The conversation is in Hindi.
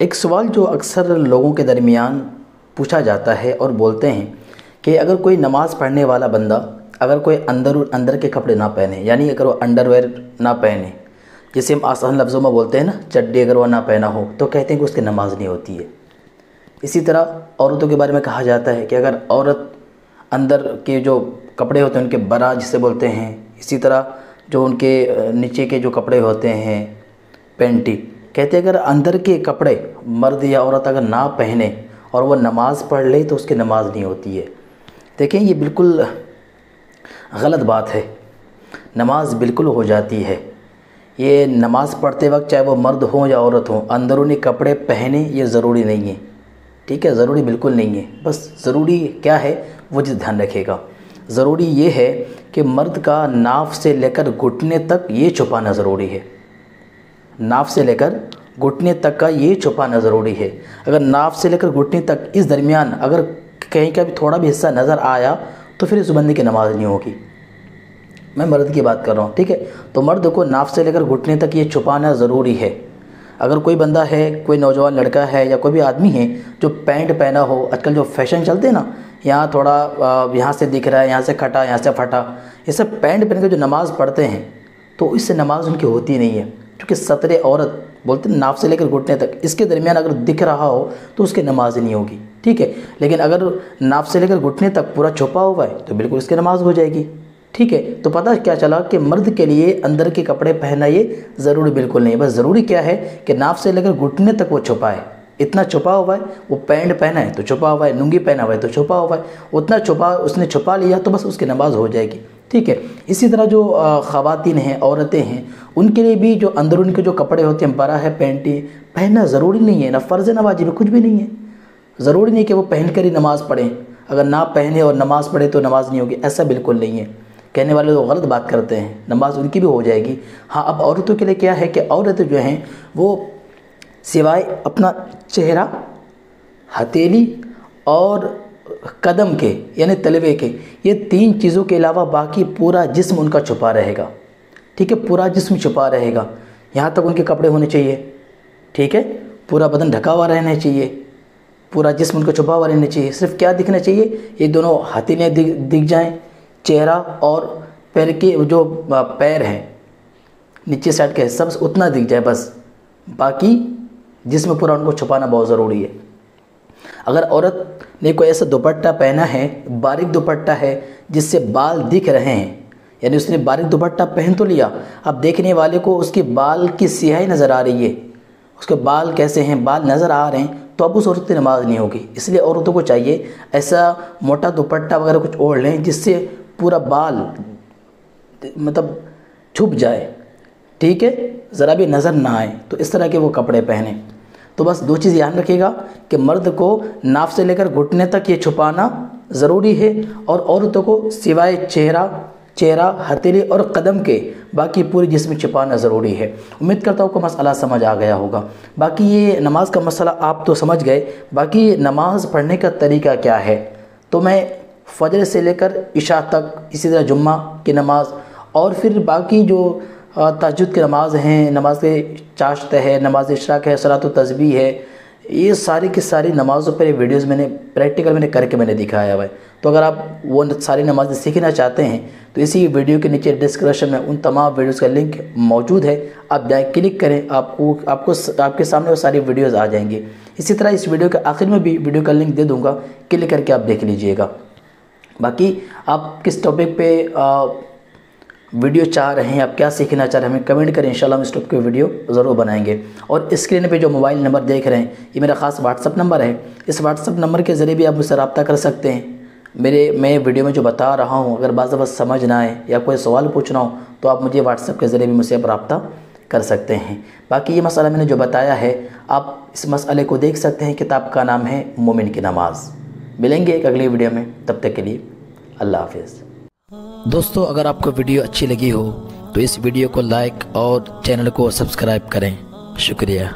एक सवाल जो अक्सर लोगों के दरमियान पूछा जाता है और बोलते हैं कि अगर कोई नमाज़ पढ़ने वाला बंदा अगर कोई अंदर के कपड़े ना पहने, यानी अगर वो अंडरवेयर ना पहने, जिसे हम आसान लफ्ज़ों में बोलते हैं ना, चड्डी अगर वो ना पहना हो, तो कहते हैं कि उसकी नमाज़ नहीं होती है। इसी तरह औरतों के बारे में कहा जाता है कि अगर औरत अंदर के जो कपड़े होते हैं उनके बरा जिसे बोलते हैं, इसी तरह जो उनके नीचे के जो कपड़े होते हैं पैंटी, कहते हैं अगर अंदर के कपड़े मर्द या औरत अगर ना पहने और वो नमाज़ पढ़ ले तो उसकी नमाज़ नहीं होती है। देखें, ये बिल्कुल गलत बात है। नमाज बिल्कुल हो जाती है। ये नमाज़ पढ़ते वक्त चाहे वो मर्द हो या औरत हो, अंदरूनी कपड़े पहने ये ज़रूरी नहीं है। ठीक है, ज़रूरी बिल्कुल नहीं है। बस ज़रूरी क्या है वो चीज़ ध्यान रखिएगा। ज़रूरी ये है कि मर्द का नाफ से लेकर घुटने तक ये छुपाना ज़रूरी है। नाफ से लेकर घुटने तक का ये छुपाना ज़रूरी है। अगर नाफ से लेकर घुटने तक इस दरमियान अगर कहीं का भी थोड़ा भी हिस्सा नज़र आया तो फिर इस बंदे की नमाज़ नहीं होगी। मैं मर्द की बात कर रहा हूँ, ठीक है। तो मर्द को नाफ से लेकर घुटने तक ये छुपाना ज़रूरी है। अगर कोई बंदा है, कोई नौजवान लड़का है या कोई भी आदमी है जो पैंट पहना हो, आजकल जो फैशन चलते हैं ना, यहाँ थोड़ा यहाँ से दिख रहा है, यहाँ से कटा, यहाँ से फटा, ये सब पैंट पहन के जो नमाज़ पढ़ते हैं तो इससे नमाज़ उनकी होती नहीं है। क्योंकि सतरे औरत बोलते हैं नाफ से लेकर घुटने तक, इसके दरमियान अगर दिख रहा हो तो उसकी नमाज नहीं होगी। ठीक है, लेकिन अगर नाफ से लेकर घुटने तक पूरा छुपा हुआ है तो बिल्कुल इसकी नमाज हो जाएगी। ठीक है, तो पता क्या चला कि मर्द के लिए अंदर के कपड़े पहनना ये ज़रूरी बिल्कुल नहीं है। बस ज़रूरी क्या है कि नाफ से लेकर घुटने तक वो छुपा है, इतना छुपा हुआ है। वो पैंट पहना है तो छुपा हुआ है, लुंगी पहना हुआ है तो छुपा हुआ है, उतना छुपा उसने छुपा लिया तो बस उसकी नमाज हो जाएगी। ठीक है, इसी तरह जो ख़वातीन हैं, औरतें हैं, उनके लिए भी जो अंदरून के जो कपड़े होते हैं, बरा है, पैंटी पहनना ज़रूरी नहीं है। ना फ़र्ज़ है ना वाजिब है, कुछ भी नहीं है। ज़रूरी नहीं कि वो पहन कर ही नमाज़ पढ़ें। अगर ना पहने और नमाज़ पढ़े तो नमाज़ नहीं होगी, ऐसा बिल्कुल नहीं है। कहने वाले लोग गलत बात करते हैं, नमाज उनकी भी हो जाएगी। हाँ, अब औरतों के लिए क्या है कि औरतें जो हैं वो सिवाय अपना चेहरा, हथेली और कदम के यानी तलवे के, ये 3 चीज़ों के अलावा बाकी पूरा जिस्म उनका छुपा रहेगा। ठीक है, पूरा जिस्म छुपा रहेगा। यहाँ तक उनके कपड़े होने चाहिए। ठीक है, पूरा बदन ढका हुआ रहना चाहिए, पूरा जिस्म उनका छुपा हुआ रहना चाहिए। सिर्फ क्या दिखना चाहिए, ये दोनों हथेलियाँ दिख जाएँ, चेहरा और पैर के जो पैर हैं नीचे साइड का हिस्सा बस उतना दिख जाए बस। बाकी जिसमें पूरा उनको छुपाना बहुत ज़रूरी है। अगर औरत ने कोई ऐसा दुपट्टा पहना है, बारीक दुपट्टा है जिससे बाल दिख रहे हैं, यानी उसने बारीक दुपट्टा पहन तो लिया, अब देखने वाले को उसके बाल की स्याही नज़र आ रही है, उसके बाल कैसे हैं, बाल नज़र आ रहे हैं, तो अब उस औरत की नमाज नहीं होगी। इसलिए औरतों को चाहिए ऐसा मोटा दुपट्टा वगैरह कुछ ओढ़ लें जिससे पूरा बाल मतलब छुप जाए। ठीक है, ज़रा भी नज़र ना आए, तो इस तरह के वो कपड़े पहने। तो बस 2 चीज़ ध्यान रखिएगा कि मर्द को नाफ से लेकर घुटने तक ये छुपाना ज़रूरी है और औरतों को सिवाय चेहरा, हथेली और कदम के बाकी पूरी जिस्म छुपाना ज़रूरी है। उम्मीद करता हूँ आपको मसला समझ आ गया होगा। बाकी ये नमाज का मसला आप तो समझ गए, बाकी नमाज़ पढ़ने का तरीका क्या है, तो मैं फजर से लेकर इशा तक, इसी तरह जुम्मा की नमाज़ और फिर बाकी जो तहज्जुद की नमाज़ हैं, नमाज चाश्त है, नमाज इशराक है, सलात तस्बीह है, ये सारी की सारी नमाज़ों पर वीडियोज़ मैंने प्रैक्टिकल करके मैंने दिखाया हुआ है। तो अगर आप वो सारी नमाज़ें सीखना चाहते हैं तो इसी वीडियो के नीचे डिस्क्रिप्शन में उन तमाम वीडियोज़ का लिंक मौजूद है, आप जाए क्लिक करें, आपके सामने वो सारी वीडियोज़ आ जाएंगी। इसी तरह इस वीडियो के आखिर में भी वीडियो का लिंक दे दूँगा, क्लिक करके आप देख लीजिएगा। बाकी आप किस टॉपिक पे वीडियो चाह रहे हैं, आप क्या सीखना चाह रहे हैं, हमें कमेंट करें, इंशाल्लाह हम इस टॉपिक पे वीडियो ज़रूर बनाएंगे। और स्क्रीन पे जो मोबाइल नंबर देख रहे हैं ये मेरा ख़ास व्हाट्सअप नंबर है। इस व्हाट्सअप नंबर के ज़रिए भी आप मुझसे रब्ता कर सकते हैं। मैं वीडियो में जो बता रहा हूँ अगर बाज़ दफ़ा समझ ना आए या कोई सवाल पूछना हो तो आप मुझे व्हाट्सअप के ज़रिए भी मुझसे आप रब्ता कर सकते हैं। बाकी ये मसला मैंने जो बताया है आप इस मसले को देख सकते हैं। किताब का नाम है मोमिन की नमाज़। मिलेंगे एक अगली वीडियो में, तब तक के लिए अल्लाह हाफिज़। दोस्तों, अगर आपको वीडियो अच्छी लगी हो तो इस वीडियो को लाइक और चैनल को सब्सक्राइब करें। शुक्रिया।